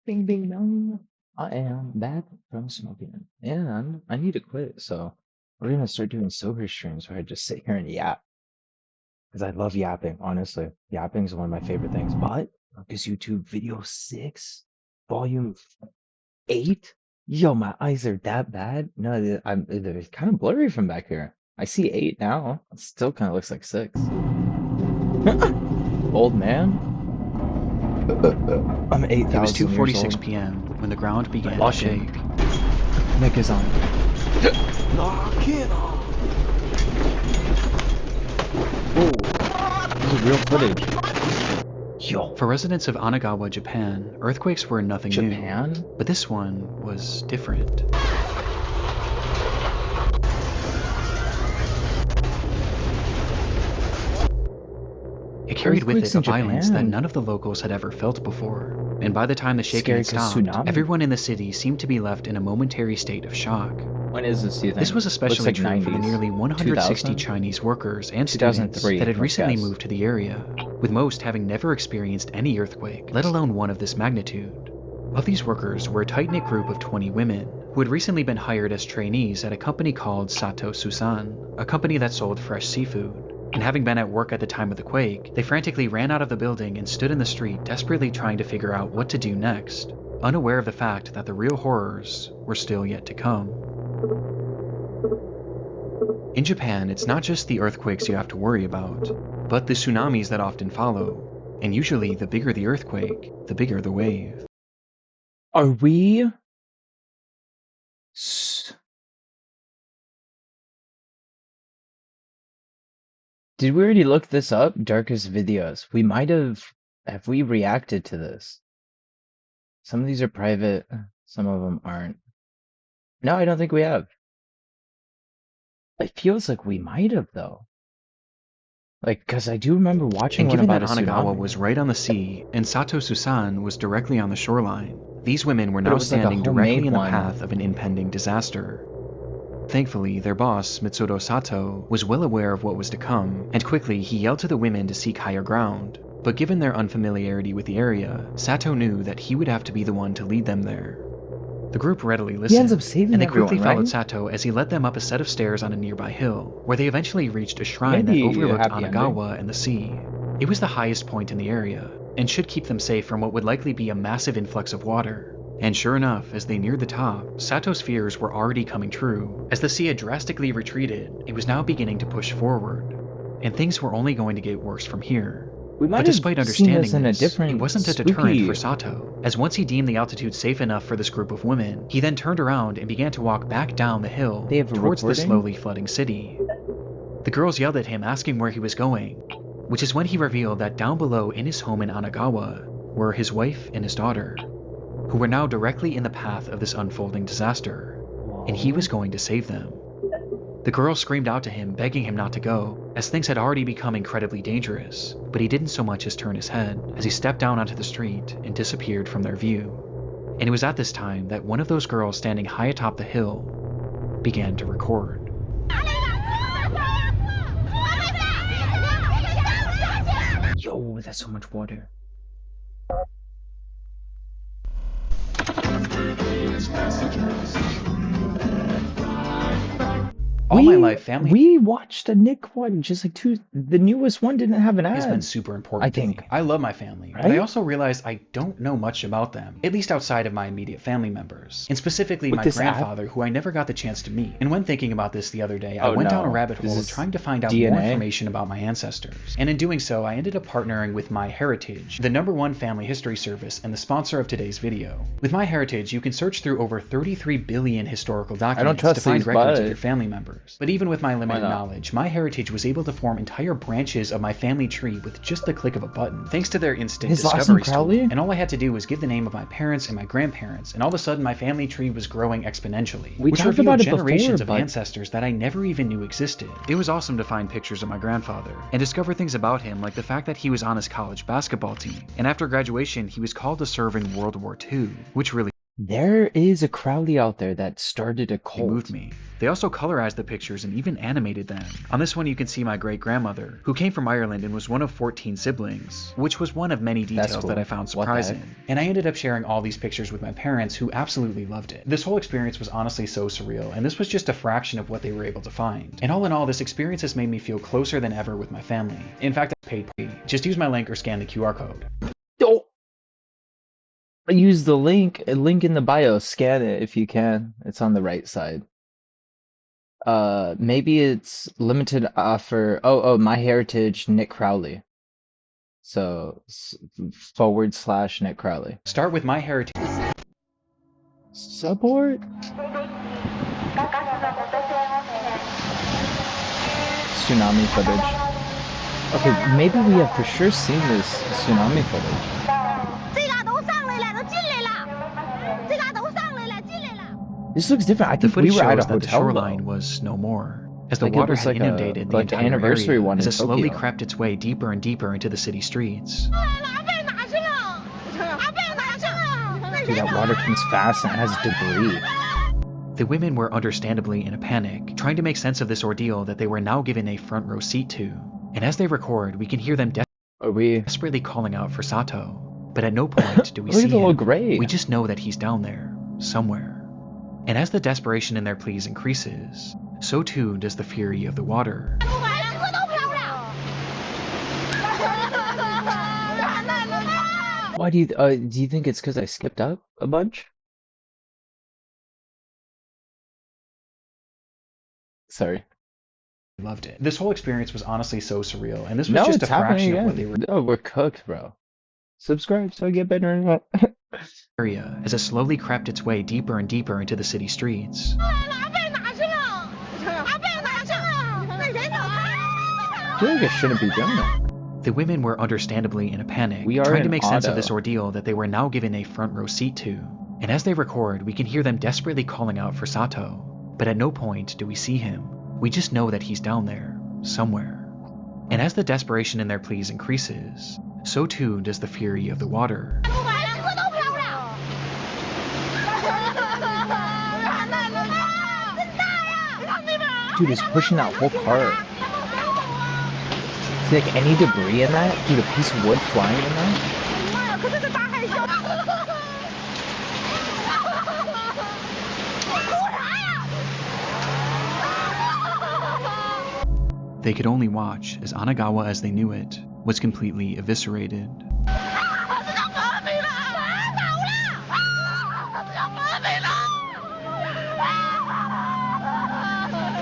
Bing, bing, bong. I am back from smoking, and I need to quit. So we're gonna start doing sober streams where I just sit here and yap because I love yapping. Honestly, yapping is one of my favorite things. But Marcus YouTube video 6, volume 8. Yo, my eyes are that bad. No, they're kind of blurry from back here. I see 8 now. It still kind of looks like 6. Old man. I'm It was 8,000 years 2:46 old. p.m. when the ground began to Watching. shake. Nick is on. Lock it on. Whoa. This is real footage. Yo. For residents of Anagawa, Japan, earthquakes were nothing Japan? new, but this one was different. It carried with Earthquakes it a in violence that Japan? none of the locals had ever felt before, and by the time the shaking Scary had 'cause stopped, tsunami? everyone in the city seemed to be left in a momentary state of shock. When is this, do you think? This was especially Looks true like for the 90s. nearly 160 2000? Chinese workers and students 2003, that had let's recently guess. moved to the area, with most having never experienced any earthquake, let alone one of this magnitude. Of these workers were a tight-knit group of 20 women, who had recently been hired as trainees at a company called Sato Susan, a company that sold fresh seafood. And having been at work at the time of the quake, they frantically ran out of the building and stood in the street desperately trying to figure out what to do next, unaware of the fact that the real horrors were still yet to come. In Japan, it's not just the earthquakes you have to worry about, but the tsunamis that often follow, and usually the bigger the earthquake, the bigger the wave. Are we... Did we already look this up? Darkest videos. We might have... Have we reacted to this? Some of these are private, some of them aren't. No, I don't think we have. It feels like we might have, though. Like, because I do remember watching And one given about that a Anagawa tsunami. was right on the sea, and Sato Susan was directly on the shoreline, these women were But it now was like a standing directly homemade in the one. path of an impending disaster. Thankfully, their boss, Mitsudo Sato, was well aware of what was to come, and quickly he yelled to the women to seek higher ground. But given their unfamiliarity with the area, Sato knew that he would have to be the one to lead them there. The group readily listened, He ends up saving and they quickly everyone, followed right? Sato as he led them up a set of stairs on a nearby hill, where they eventually reached a shrine Maybe that a overlooked happy Anagawa and the sea. It was the highest point in the area, and should keep them safe from what would likely be a massive influx of water. And sure enough, as they neared the top, Sato's fears were already coming true. As the sea had drastically retreated, it was now beginning to push forward, and things were only going to get worse from here. We might But despite have seen understanding this in a this, different it wasn't a spooky... deterrent for Sato, as once he deemed the altitude safe enough for this group of women, he then turned around and began to walk back down the hill They have a towards the recording? slowly flooding city. The girls yelled at him asking where he was going, which is when he revealed that down below in his home in Anagawa were his wife and his daughter, who were now directly in the path of this unfolding disaster, and he was going to save them. The girl screamed out to him, begging him not to go, as things had already become incredibly dangerous, but he didn't so much as turn his head as he stepped down onto the street and disappeared from their view. And it was at this time that one of those girls standing high atop the hill began to record. Yo, that's so much water. All my life, family We watched a Nick one, just like the newest one didn't have an ad. has been super important I to me. think. I love my family, but Right? I also realize I don't know much about them, at least outside of my immediate family members, and specifically With my this app? grandfather, who I never got the chance to meet. And when thinking about this the other day, I Oh, went down a no. rabbit This hole is trying to find out more DNA? information about my ancestors. And in doing so, I ended up partnering with My Heritage, the #1 family history service and the sponsor of today's video. With My Heritage, you can search through over 33 billion historical documents to trust find these, records of but- your family members. But even with my limited not? knowledge, My Heritage was able to form entire branches of my family tree with just the click of a button, thanks to their instant His last discovery name Crowley? tool. And all I had to do was give the name of my parents and my grandparents, and all of a sudden my family tree was growing exponentially, We which talked revealed about it generations before, of but- ancestors that I never even knew existed. It was awesome to find pictures of my grandfather and discover things about him, like the fact that he was on his college basketball team, and after graduation he was called to serve in World War II, which really There is a Crowley out there that started a moved cult. me. They also colorized the pictures and even animated them. On this one you can see my great-grandmother, who came from Ireland and was one of 14 siblings, which was one of many That's details cool. that I found What the heck? surprising. And I ended up sharing all these pictures with my parents, who absolutely loved it. This whole experience was honestly so surreal, and this was just a fraction of what they were able to find. And all in all, this experience has made me feel closer than ever with my family. In fact, I paid free. Just use my link or scan the QR code. Oh, use the link in the bio. Scan it if you can. It's on the right side. Maybe it's limited offer. Oh, My Heritage Nick Crowley. So / Nick Crowley. Start with My Heritage. Support? Tsunami footage. Okay, maybe we have for sure seen this tsunami footage. This looks different. I The think we footage were at a shows that the hotel shoreline though. was no more, as the Like it water was had like inundated the like the entire anniversary area one as in it slowly Tokyo. crept its way deeper and deeper into the city streets. Dude, that water comes fast and has debris. The women were understandably in a panic, trying to make sense of this ordeal that they were now given a front row seat to. And as they record, we can hear them Are we? desperately calling out for Sato. But at no point do we Look see at the little him. gray. We just know that he's down there, somewhere. And as the desperation in their pleas increases, so too does the fury of the water. Why do you think it's because I skipped up a bunch? Sorry. Loved it. This whole experience was honestly so surreal, and this was No, just a it's happening fraction of what they again. were Oh, we're cooked, bro. Subscribe so I get better internet. area as it slowly crept its way deeper and deeper into the city streets. I feel like I shouldn't be doing that. The women were understandably in a panic, We are trying to in make sense of auto. this ordeal that they were now given a front row seat to. And as they record, we can hear them desperately calling out for Sato. But at no point do we see him. We just know that he's down there, somewhere. And as the desperation in their pleas increases, so too does the fury of the water. Dude, it's pushing that whole cart. See, like any debris in that? Dude, a piece of wood flying in that? They could only watch as Anagawa as they knew it was completely eviscerated.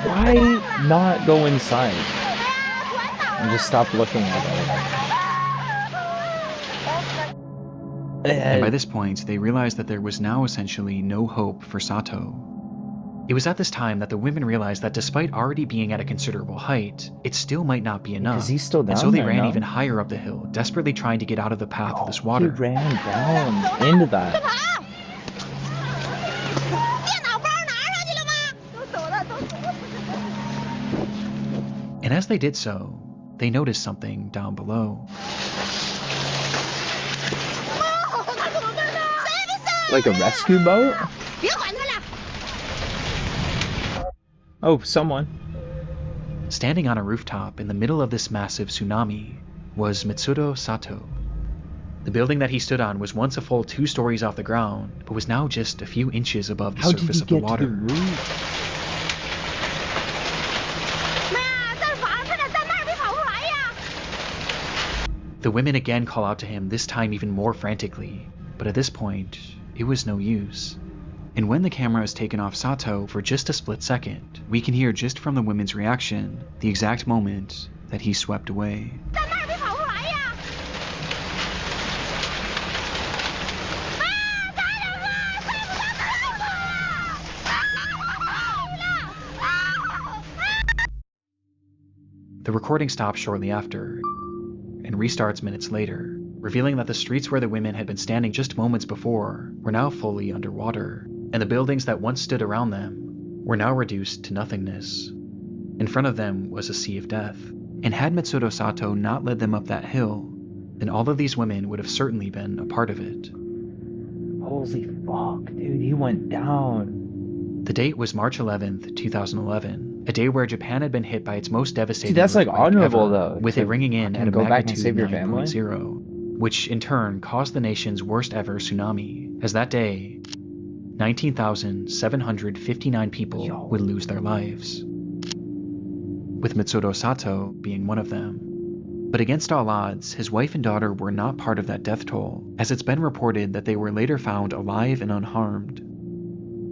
Why not go inside? And just stop looking at it. And by this point, they realized that there was now essentially no hope for Sato. It was at this time that the women realized that despite already being at a considerable height, it still might not be enough. Because he's still down and so they there, ran no? even higher up the hill, desperately trying to get out of the path of this water. He ran down into that. And as they did so, they noticed something down below. Like a rescue boat? Oh, someone. Standing on a rooftop in the middle of this massive tsunami was Mitsudo Sato. The building that he stood on was once a full 2 stories off the ground, but was now just a few inches above the How did surface he of the get to water. the roof? The women again call out to him, this time even more frantically, but at this point, it was no use. And when the camera is taken off Sato for just a split second, we can hear just from the women's reaction the exact moment that he swept away. The recording stops shortly after, and restarts minutes later, revealing that the streets where the women had been standing just moments before were now fully underwater, and the buildings that once stood around them were now reduced to nothingness. In front of them was a sea of death, and had Mitsudo Sato not led them up that hill, then all of these women would have certainly been a part of it. Holy fuck, dude, he went down. The date was March 11th, 2011, a day where Japan had been hit by its most Dude, devastating that's like earthquake honorable ever, though, with it to ringing in at fucking a go back and magnitude save your family. 9.0, which in turn caused the nation's worst ever tsunami, as that day, 19,759 people would lose their lives, with Mitsuru Sato being one of them. But against all odds, his wife and daughter were not part of that death toll, as it's been reported that they were later found alive and unharmed.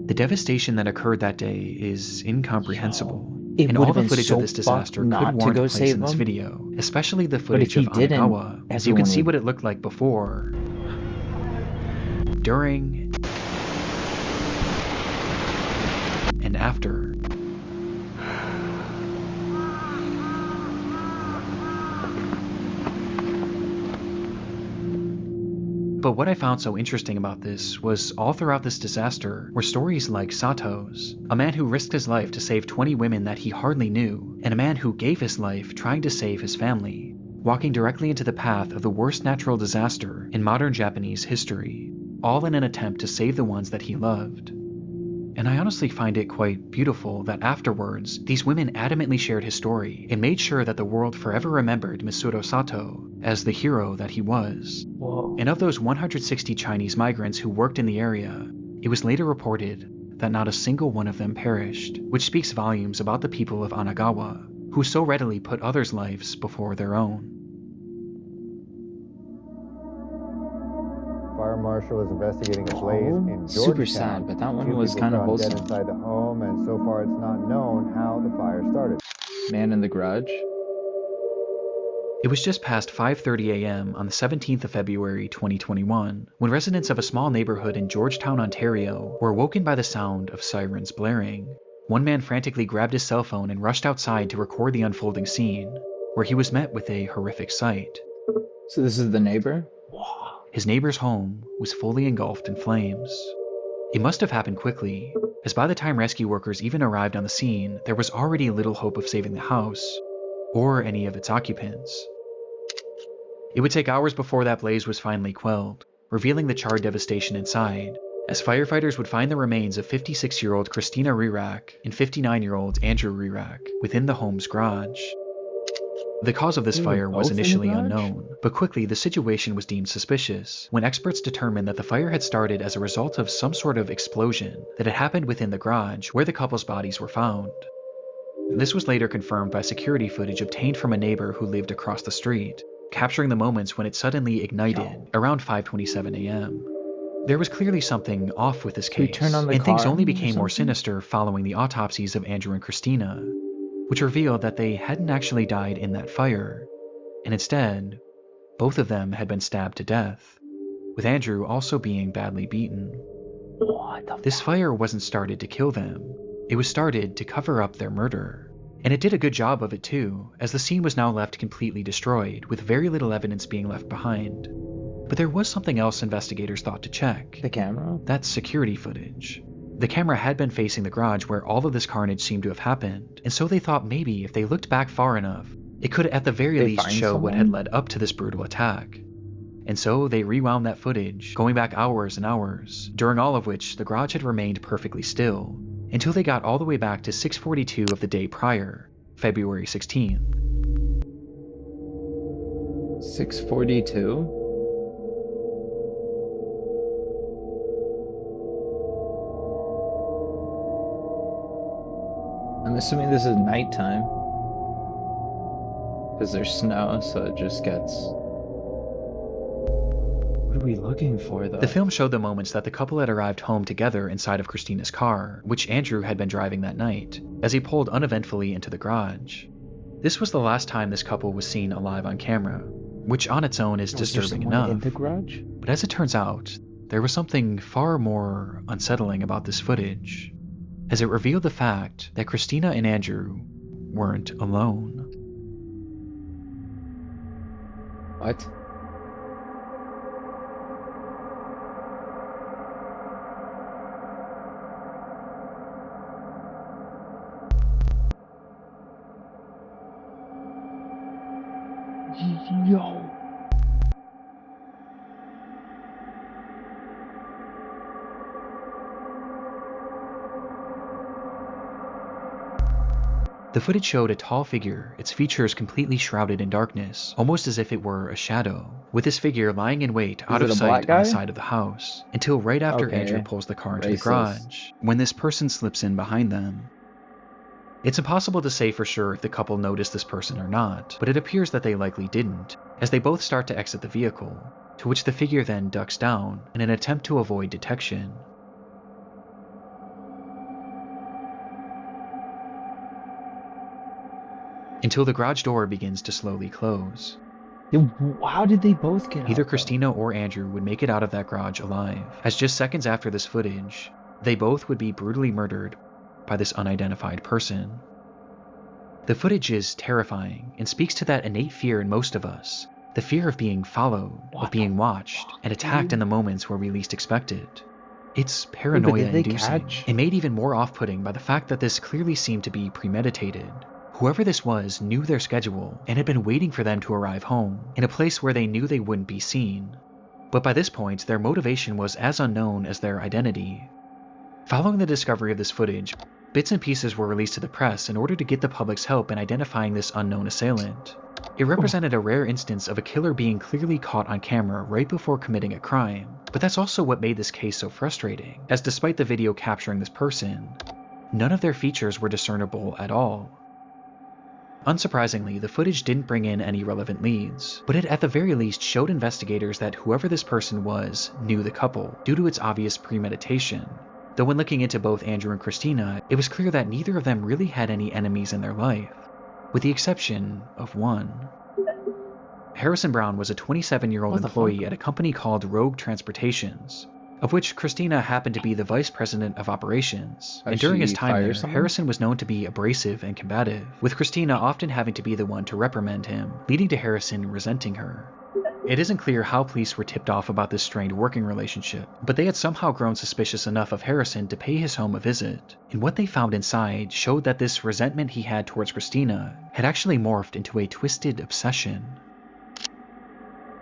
The devastation that occurred that day is incomprehensible, It and would all have the been footage of so this fucked disaster could not to warrant go a place save in this him. video, especially the But if footage he of didn't, Onagawa, as you can everyone see would. what it looked like before, during, and after. But what I found so interesting about this was all throughout this disaster were stories like Sato's, a man who risked his life to save 20 women that he hardly knew, and a man who gave his life trying to save his family, walking directly into the path of the worst natural disaster in modern Japanese history, all in an attempt to save the ones that he loved. And I honestly find it quite beautiful that afterwards, these women adamantly shared his story and made sure that the world forever remembered Mitsuru Sato as the hero that he was. Whoa. And of those 160 Chinese migrants who worked in the area, it was later reported that not a single one of them perished, which speaks volumes about the people of Onagawa, who so readily put others' lives before their own. Fire marshal is investigating a blaze in Georgetown. Super sad, but that one Two was people kind of found dead wholesome. inside the home, and so far it's not known how the fire started. Man in the Garage. It was just past 5:30 a.m. on the 17th of February 2021 when residents of a small neighborhood in Georgetown, Ontario were woken by the sound of sirens blaring. One man frantically grabbed his cell phone and rushed outside to record the unfolding scene, where he was met with a horrific sight. So this is the neighbor? His neighbor's home was fully engulfed in flames. It must have happened quickly, as by the time rescue workers even arrived on the scene, there was already little hope of saving the house, or any of its occupants. It would take hours before that blaze was finally quelled, revealing the charred devastation inside, as firefighters would find the remains of 56-year-old Christina Rirak and 59-year-old Andrew Rirak within the home's garage. The cause of this They were fire was both in the initially garage? unknown, but quickly the situation was deemed suspicious when experts determined that the fire had started as a result of some sort of explosion that had happened within the garage where the couple's bodies were found. This was later confirmed by security footage obtained from a neighbor who lived across the street, capturing the moments when it suddenly ignited around 5:27 a.m. There was clearly something off with this Can we case, turn on the and things car only or became more something? sinister following the autopsies of Andrew and Christina, which revealed that they hadn't actually died in that fire, and instead, both of them had been stabbed to death, with Andrew also being badly beaten. What the This fire wasn't started to kill them, it was started to cover up their murder. And it did a good job of it too, as the scene was now left completely destroyed, with very little evidence being left behind. But there was something else investigators thought to check. The camera? That's security footage. The camera had been facing the garage where all of this carnage seemed to have happened, and so they thought maybe if they looked back far enough, it could at the very They least find show what had someone? led up to this brutal attack. And so they rewound that footage, going back hours and hours, during all of which the garage had remained perfectly still, until they got all the way back to 6:42 of the day prior, February 16th. 6:42? I'm assuming this is nighttime. Because there's snow, so it just gets... What are we looking for, though? The film showed the moments that the couple had arrived home together inside of Christina's car, which Andrew had been driving that night, as he pulled uneventfully into the garage. This was the last time this couple was seen alive on camera, which on its own is Was there disturbing someone enough. in the garage? But as it turns out, there was something far more unsettling about this footage, as it revealed the fact that Christina and Andrew weren't alone. What? Yo. The footage showed a tall figure, its features completely shrouded in darkness, almost as if it were a shadow, with this figure lying in wait out of it a black sight on the guy? side of the house, until right after Okay. Andrew pulls the car into the Racist. garage, when this person slips in behind them. It's impossible to say for sure if the couple noticed this person or not, but it appears that they likely didn't, as they both start to exit the vehicle, to which the figure then ducks down in an attempt to avoid detection. Until the garage door begins to slowly close. How did they both get out? Either though? Christina or Andrew would make it out of that garage alive, as just seconds after this footage, they both would be brutally murdered by this unidentified person. The footage is terrifying and speaks to that innate fear in most of us, the fear of being followed, of being watched, and attacked in the moments where we least expect it. It's paranoia-inducing, and made even more off-putting by the fact that this clearly seemed to be premeditated. Whoever this was knew their schedule and had been waiting for them to arrive home, in a place where they knew they wouldn't be seen. But by this point, their motivation was as unknown as their identity. Following the discovery of this footage, bits and pieces were released to the press in order to get the public's help in identifying this unknown assailant. It represented a rare instance of a killer being clearly caught on camera right before committing a crime, but that's also what made this case so frustrating, as despite the video capturing this person, none of their features were discernible at all. Unsurprisingly, the footage didn't bring in any relevant leads, but it at the very least showed investigators that whoever this person was knew the couple, due to its obvious premeditation. Though when looking into both Andrew and Christina, it was clear that neither of them really had any enemies in their life, with the exception of one. Harrison Brown was a 27-year-old employee at a company called Rogue Transportations, of which Christina happened to be the vice president of operations, and during his time there, Harrison was known to be abrasive and combative, with Christina often having to be the one to reprimand him, leading to Harrison resenting her. It isn't clear how police were tipped off about this strained working relationship, but they had somehow grown suspicious enough of Harrison to pay his home a visit, and what they found inside showed that this resentment he had towards Christina had actually morphed into a twisted obsession.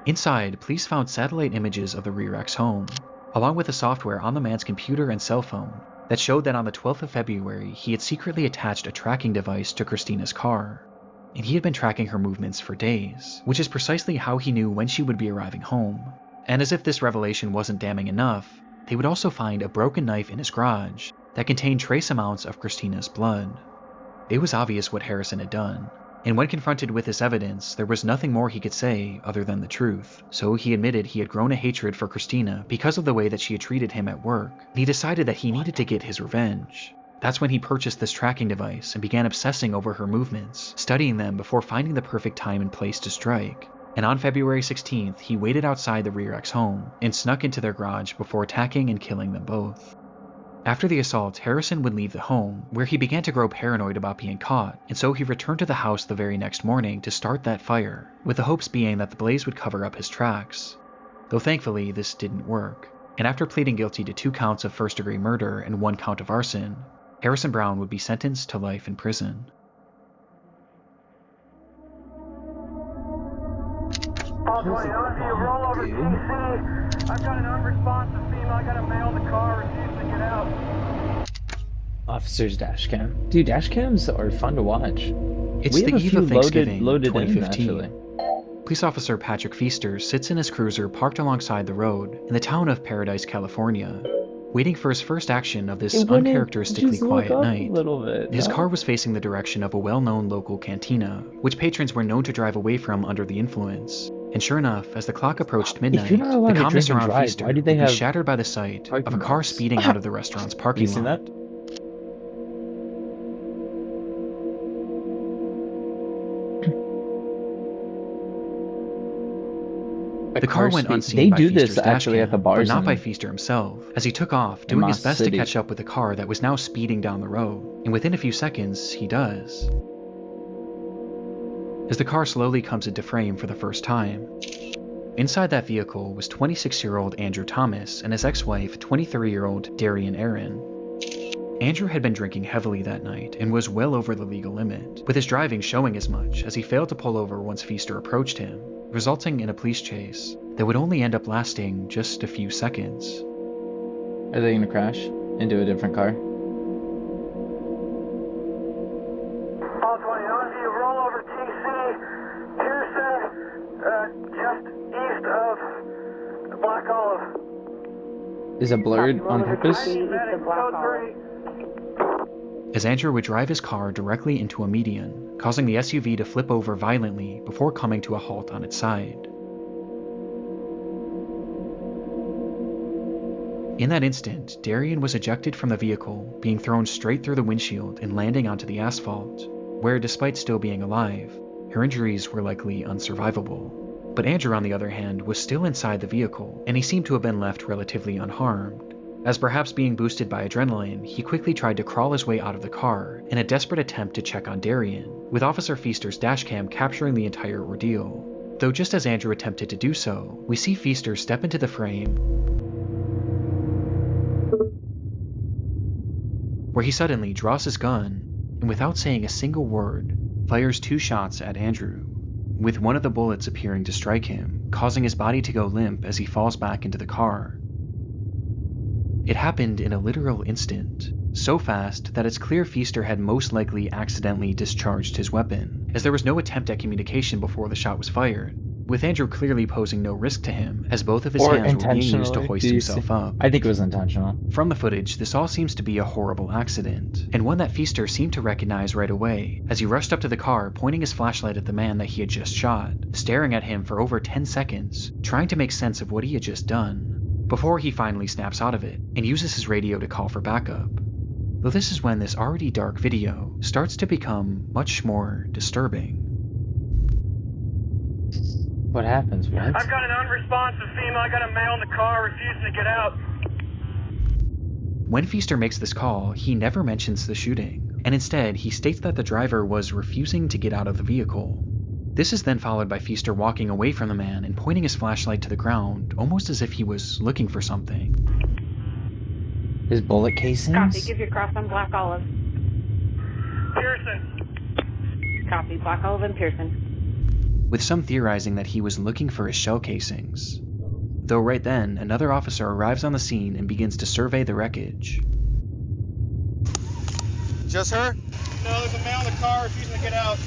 Inside, police found satellite images of the Rearx home, along with the software on the man's computer and cell phone that showed that on the 12th of February he had secretly attached a tracking device to Christina's car, and he had been tracking her movements for days, which is precisely how he knew when she would be arriving home. And as if this revelation wasn't damning enough, they would also find a broken knife in his garage that contained trace amounts of Christina's blood. It was obvious what Harrison had done, and when confronted with this evidence, there was nothing more he could say other than the truth. So he admitted he had grown a hatred for Christina because of the way that she had treated him at work, and he decided that he needed to get his revenge. That's when he purchased this tracking device and began obsessing over her movements, studying them before finding the perfect time and place to strike. And on February 16th, he waited outside the Rearx home and snuck into their garage before attacking and killing them both. After the assault, Harrison would leave the home, where he began to grow paranoid about being caught, and so he returned to the house the very next morning to start that fire, with the hopes being that the blaze would cover up his tracks. Though thankfully, this didn't work, and after pleading guilty to 2 counts of first-degree murder and 1 count of arson, Harrison Brown would be sentenced to life in prison. I've got an unresponsive female. I got a male in the car refusing to get out. Officer's dash cam. Dude, dash cams are fun to watch. It's We the have a eve few of Thanksgiving, loaded in, 2015. actually. Police officer Patrick Feaster sits in his cruiser parked alongside the road in the town of Paradise, California, waiting for his first action of this uncharacteristically quiet night. His car was facing the direction of a well-known local cantina, which patrons were known to drive away from under the influence. And sure enough, as the clock approached midnight, the calmness around Feaster would be shattered by the sight of a car speeding out of the restaurant's parking lot. The car went unseen by Feaster's dashcam, but not by Feaster himself, as he took off, doing his best to catch up with the car that was now speeding down the road, and within a few seconds, he does. As the car slowly comes into frame for the first time, inside that vehicle was 26-year-old Andrew Thomas and his ex-wife, 23-year-old Darian Aaron. Andrew had been drinking heavily that night and was well over the legal limit, with his driving showing as much as he failed to pull over once Feaster approached him, resulting in a police chase that would only end up lasting just a few seconds. Are they gonna crash into a different car? Is it blurred on purpose? Code 3. As Andrew would drive his car directly into a median, causing the SUV to flip over violently before coming to a halt on its side. In that instant, Darian was ejected from the vehicle, being thrown straight through the windshield and landing onto the asphalt, where, despite still being alive, her injuries were likely unsurvivable. But Andrew, on the other hand, was still inside the vehicle, and he seemed to have been left relatively unharmed. As perhaps being boosted by adrenaline, he quickly tried to crawl his way out of the car in a desperate attempt to check on Darian, with Officer Feaster's dashcam capturing the entire ordeal. Though just as Andrew attempted to do so, we see Feaster step into the frame, where he suddenly draws his gun, and without saying a single word, fires 2 shots at Andrew, with one of the bullets appearing to strike him, causing his body to go limp as he falls back into the car. It happened in a literal instant, so fast that it's clear Feaster had most likely accidentally discharged his weapon, as there was no attempt at communication before the shot was fired, with Andrew clearly posing no risk to him, as both of his hands were being used to hoist himself up. I think it was intentional. From the footage, this all seems to be a horrible accident, and one that Feaster seemed to recognize right away, as he rushed up to the car, pointing his flashlight at the man that he had just shot, staring at him for over 10 seconds, trying to make sense of what he had just done, before he finally snaps out of it, and uses his radio to call for backup. Though this is when this already dark video starts to become much more disturbing. What happens? What? I've got an unresponsive female. I got a male in the car refusing to get out. When Feaster makes this call, he never mentions the shooting, and instead he states that the driver was refusing to get out of the vehicle. This is then followed by Feaster walking away from the man and pointing his flashlight to the ground, almost as if he was looking for something. His bullet casings? Copy. Give your cross on Black Olive. Pearson. Copy. Black Olive and Pearson. With some theorizing that he was looking for his shell casings. Though right then, another officer arrives on the scene and begins to survey the wreckage. Just her? No, there's a male in the car refusing to get out.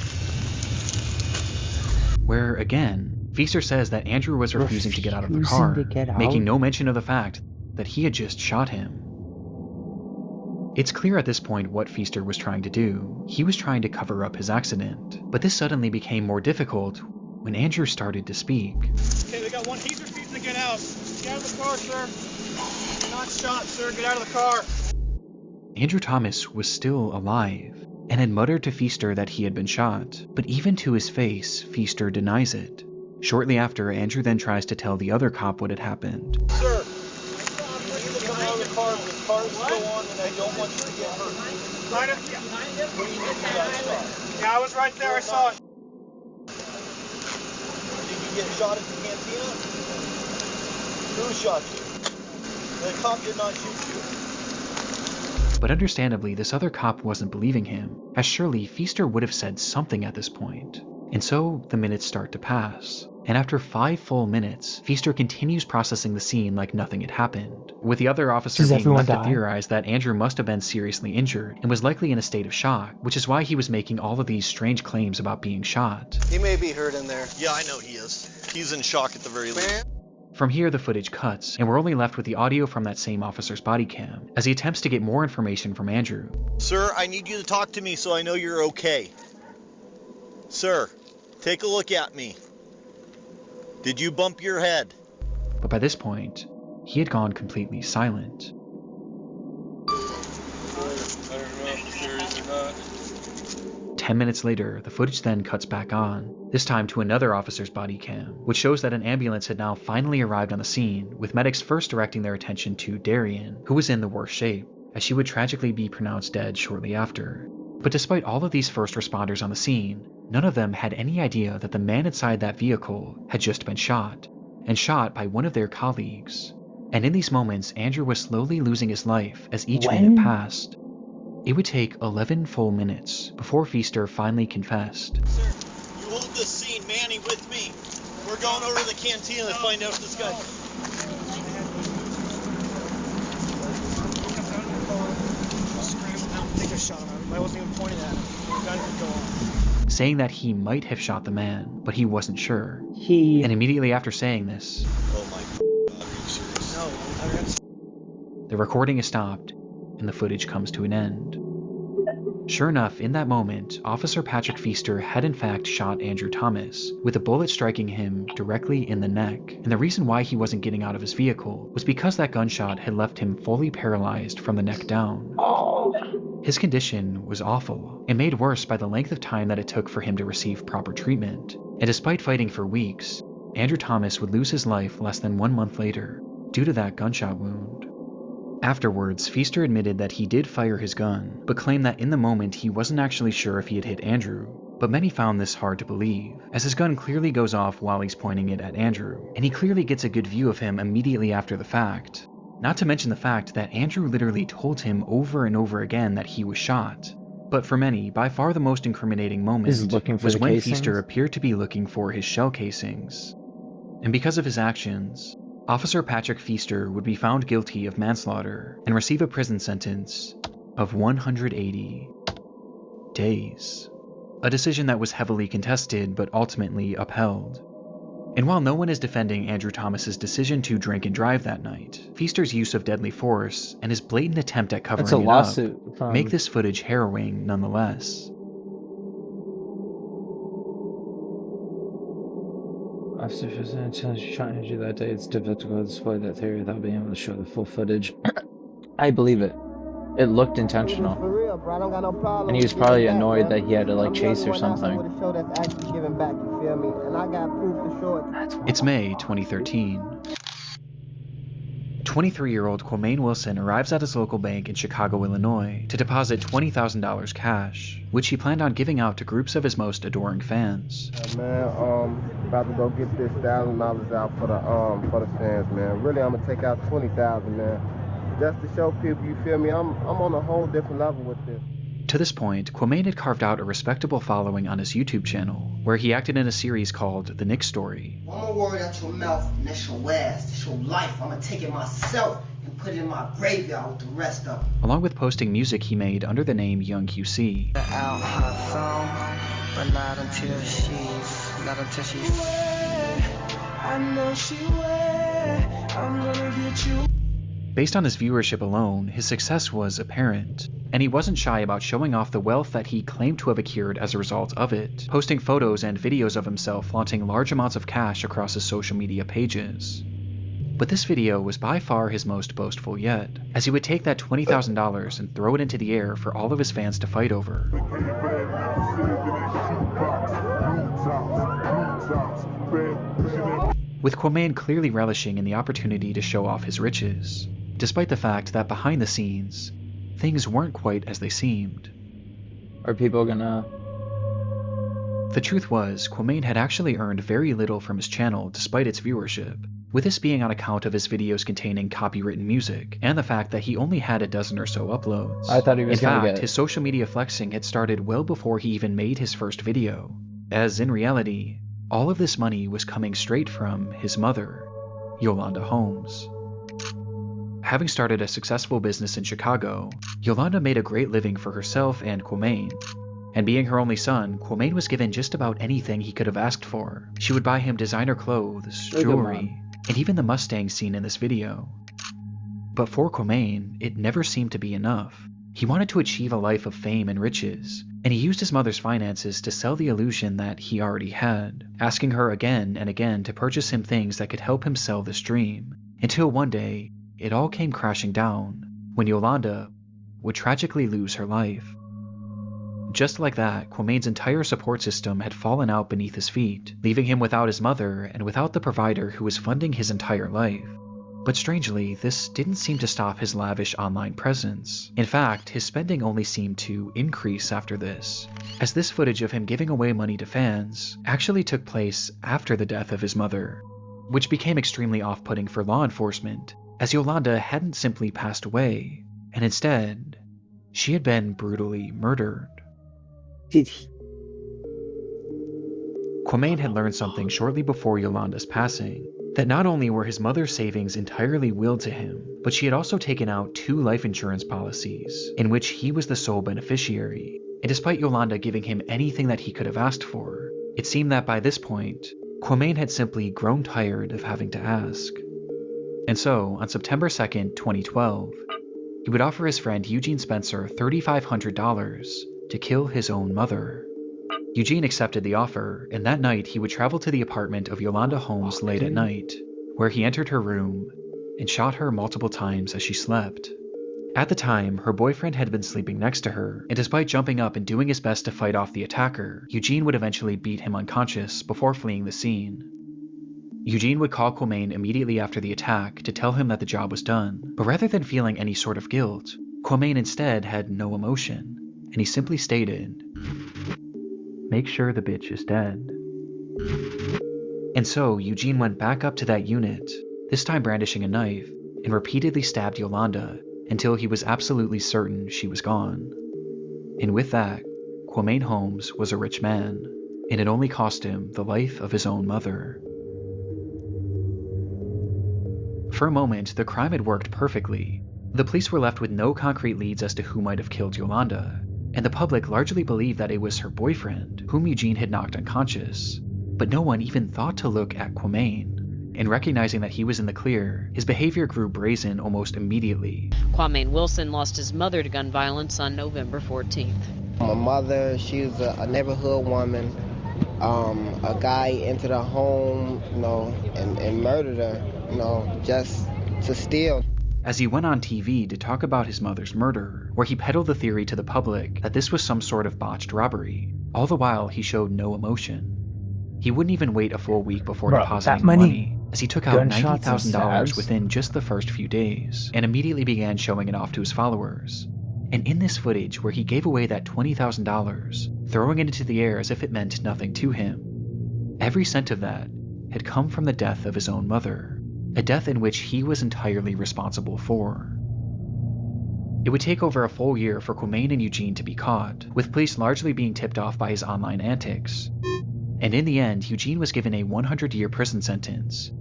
Where, again, Feaster says that Andrew was refusing to get out of the car, making no mention of the fact that he had just shot him. It's clear at this point what Feaster was trying to do. He was trying to cover up his accident, but this suddenly became more difficult when Andrew started to speak. Okay, they got one. He's refusing to get out. Get out of the car, sir. You're not shot, sir. Get out of the car. Andrew Thomas was still alive, and had muttered to Feaster that he had been shot, but even to his face, Feaster denies it. Shortly after, Andrew then tries to tell the other cop what had happened. Sir, I need to come out of the car. The car is still on and I don't want you to get hurt. Behind him? What do you mean you got shot? Yeah, I was right there. I saw it. Did you get shot at the cantina? Who shot you? The cop did not shoot you. But understandably, this other cop wasn't believing him, as surely Feaster would have said something at this point. And so, the minutes start to pass. And after 5 full minutes, Feaster continues processing the scene like nothing had happened, with the other officer being left to theorize that Andrew must have been seriously injured and was likely in a state of shock, which is why he was making all of these strange claims about being shot. He may be hurt in there. Yeah, I know he is. He's in shock at the very least. From here, the footage cuts, and we're only left with the audio from that same officer's body cam, as he attempts to get more information from Andrew. Sir, I need you to talk to me so I know you're okay. Sir, take a look at me. Did you bump your head? But by this point, he had gone completely silent. I don't know if he's serious or not. 10 minutes later, the footage then cuts back on, this time to another officer's body cam, which shows that an ambulance had now finally arrived on the scene, with medics first directing their attention to Darian, who was in the worst shape, as she would tragically be pronounced dead shortly after. But despite all of these first responders on the scene, none of them had any idea that the man inside that vehicle had just been shot, and shot by one of their colleagues. And in these moments, Andrew was slowly losing his life as each minute passed. It would take 11 full minutes before Feaster finally confessed. Sir, you hold this scene, Manny, with me. We're going over to the cantina to find out if this guy... I think I shot him. I wasn't even pointing at him. The gun could go on. Saying that he might have shot the man, but he wasn't sure. And immediately after saying this, Oh my God, are you serious? No, The recording is stopped, and the footage comes to an end. Sure enough, in that moment, Officer Patrick Feaster had in fact shot Andrew Thomas, with a bullet striking him directly in the neck. And the reason why he wasn't getting out of his vehicle was because that gunshot had left him fully paralyzed from the neck down. His condition was awful, and made worse by the length of time that it took for him to receive proper treatment. And despite fighting for weeks, Andrew Thomas would lose his life less than 1 month later due to that gunshot wound. Afterwards, Feaster admitted that he did fire his gun, but claimed that in the moment he wasn't actually sure if he had hit Andrew. But many found this hard to believe, as his gun clearly goes off while he's pointing it at Andrew, and he clearly gets a good view of him immediately after the fact. Not to mention the fact that Andrew literally told him over and over again that he was shot. But for many, by far the most incriminating moment was when Feaster appeared to be looking for his shell casings. And because of his actions, Officer Patrick Feaster would be found guilty of manslaughter and receive a prison sentence of 180 days. A decision that was heavily contested but ultimately upheld. And while no one is defending Andrew Thomas's decision to drink and drive that night, Feaster's use of deadly force and his blatant attempt at covering it up make this footage harrowing nonetheless. Officer shot Andrew that day. It's difficult to display that theory without being able to show the full footage. I believe it. It looked intentional. And he was probably annoyed that he had to like chase or something. It's May 2013. 23-year-old Quamaine Wilson arrives at his local bank in Chicago, Illinois to deposit $20,000 cash, which he planned on giving out to groups of his most adoring fans. About to go get this $1,000 out for the fans, man. Really, I'm gonna take out $20,000, man. Just to show people, you feel me? I'm on a whole different level with this. To this point, Quamaine had carved out a respectable following on his YouTube channel, where he acted in a series called The Nick Story. One more word out your mouth, and that's your ass, that's your life. I'm gonna take it myself and put it in my graveyard with the rest of them. Along with posting music he made under the name Young QC. Out her song, but not until she's I know she will. I'm gonna get you. Based on his viewership alone, his success was apparent, and he wasn't shy about showing off the wealth that he claimed to have accrued as a result of it, posting photos and videos of himself flaunting large amounts of cash across his social media pages. But this video was by far his most boastful yet, as he would take that $20,000 and throw it into the air for all of his fans to fight over. With Quamaine clearly relishing in the opportunity to show off his riches, despite the fact that behind the scenes, things weren't quite as they seemed. Are people gonna... The truth was, Quamaine had actually earned very little from his channel despite its viewership, with this being on account of his videos containing copywritten music, and the fact that he only had a dozen or so uploads. I thought he was In fact, his social media flexing had started well before he even made his first video, as in reality, all of this money was coming straight from his mother, Yolanda Holmes. Having started a successful business in Chicago, Yolanda made a great living for herself and Quamaine. And being her only son, Quamaine was given just about anything he could have asked for. She would buy him designer clothes, jewelry, and even the Mustang seen in this video. But for Quamaine, it never seemed to be enough. He wanted to achieve a life of fame and riches, and he used his mother's finances to sell the illusion that he already had, asking her again and again to purchase him things that could help him sell this dream, until one day, it all came crashing down, when Yolanda would tragically lose her life. Just like that, Quamaine's entire support system had fallen out beneath his feet, leaving him without his mother and without the provider who was funding his entire life. But strangely, this didn't seem to stop his lavish online presence. In fact, his spending only seemed to increase after this, as this footage of him giving away money to fans actually took place after the death of his mother, which became extremely off-putting for law enforcement, as Yolanda hadn't simply passed away, and instead, she had been brutally murdered. Quamaine had learned something shortly before Yolanda's passing, that not only were his mother's savings entirely willed to him, but she had also taken out 2 life insurance policies, in which he was the sole beneficiary. And despite Yolanda giving him anything that he could have asked for, it seemed that by this point, Quamaine had simply grown tired of having to ask. And so, on September 2nd, 2012, he would offer his friend Eugene Spencer $3,500 to kill his own mother. Eugene accepted the offer, and that night he would travel to the apartment of Yolanda Holmes late at night, where he entered her room and shot her multiple times as she slept. At the time, her boyfriend had been sleeping next to her, and despite jumping up and doing his best to fight off the attacker, Eugene would eventually beat him unconscious before fleeing the scene. Eugene would call Quamain immediately after the attack to tell him that the job was done, but rather than feeling any sort of guilt, Quamain instead had no emotion, and he simply stated, "Make sure the bitch is dead." And so Eugene went back up to that unit, this time brandishing a knife, and repeatedly stabbed Yolanda until he was absolutely certain she was gone. And with that, Quamain Holmes was a rich man, and it only cost him the life of his own mother. For a moment, the crime had worked perfectly. The police were left with no concrete leads as to who might have killed Yolanda, and the public largely believed that it was her boyfriend, whom Eugene had knocked unconscious. But no one even thought to look at Quamain. And recognizing that he was in the clear, his behavior grew brazen almost immediately. Quamain Wilson lost his mother to gun violence on November 14th. My mother, she was a neighborhood woman. A guy entered her home, and murdered her, just to steal. As he went on TV to talk about his mother's murder, where he peddled the theory to the public that this was some sort of botched robbery, all the while he showed no emotion. He wouldn't even wait a full week before depositing the money, as he took out $90,000 within just the first few days, and immediately began showing it off to his followers. And in this footage where he gave away that $20,000, throwing it into the air as if it meant nothing to him, every cent of that had come from the death of his own mother, a death in which he was entirely responsible for. It would take over a full year for Quamain and Eugene to be caught, with police largely being tipped off by his online antics. And in the end, Eugene was given a 100-year prison sentence,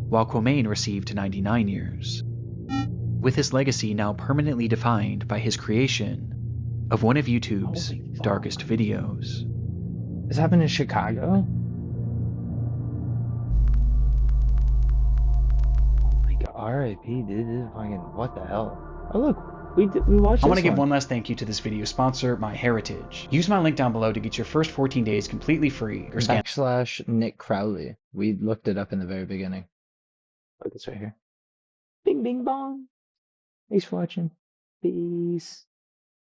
while Quamain received 99 years, with his legacy now permanently defined by his creation of one of YouTube's darkest videos. This happened in Chicago? Oh my god, RIP, dude, this is fucking, what the hell? Oh look, we watched this. I want to give one last thank you to this video sponsor, MyHeritage. Use my link down below to get your first 14 days completely free, or scan / Nick Crowley. We looked it up in the very beginning. Look, it's right here. Bing, bing, bong. Thanks for watching. Peace.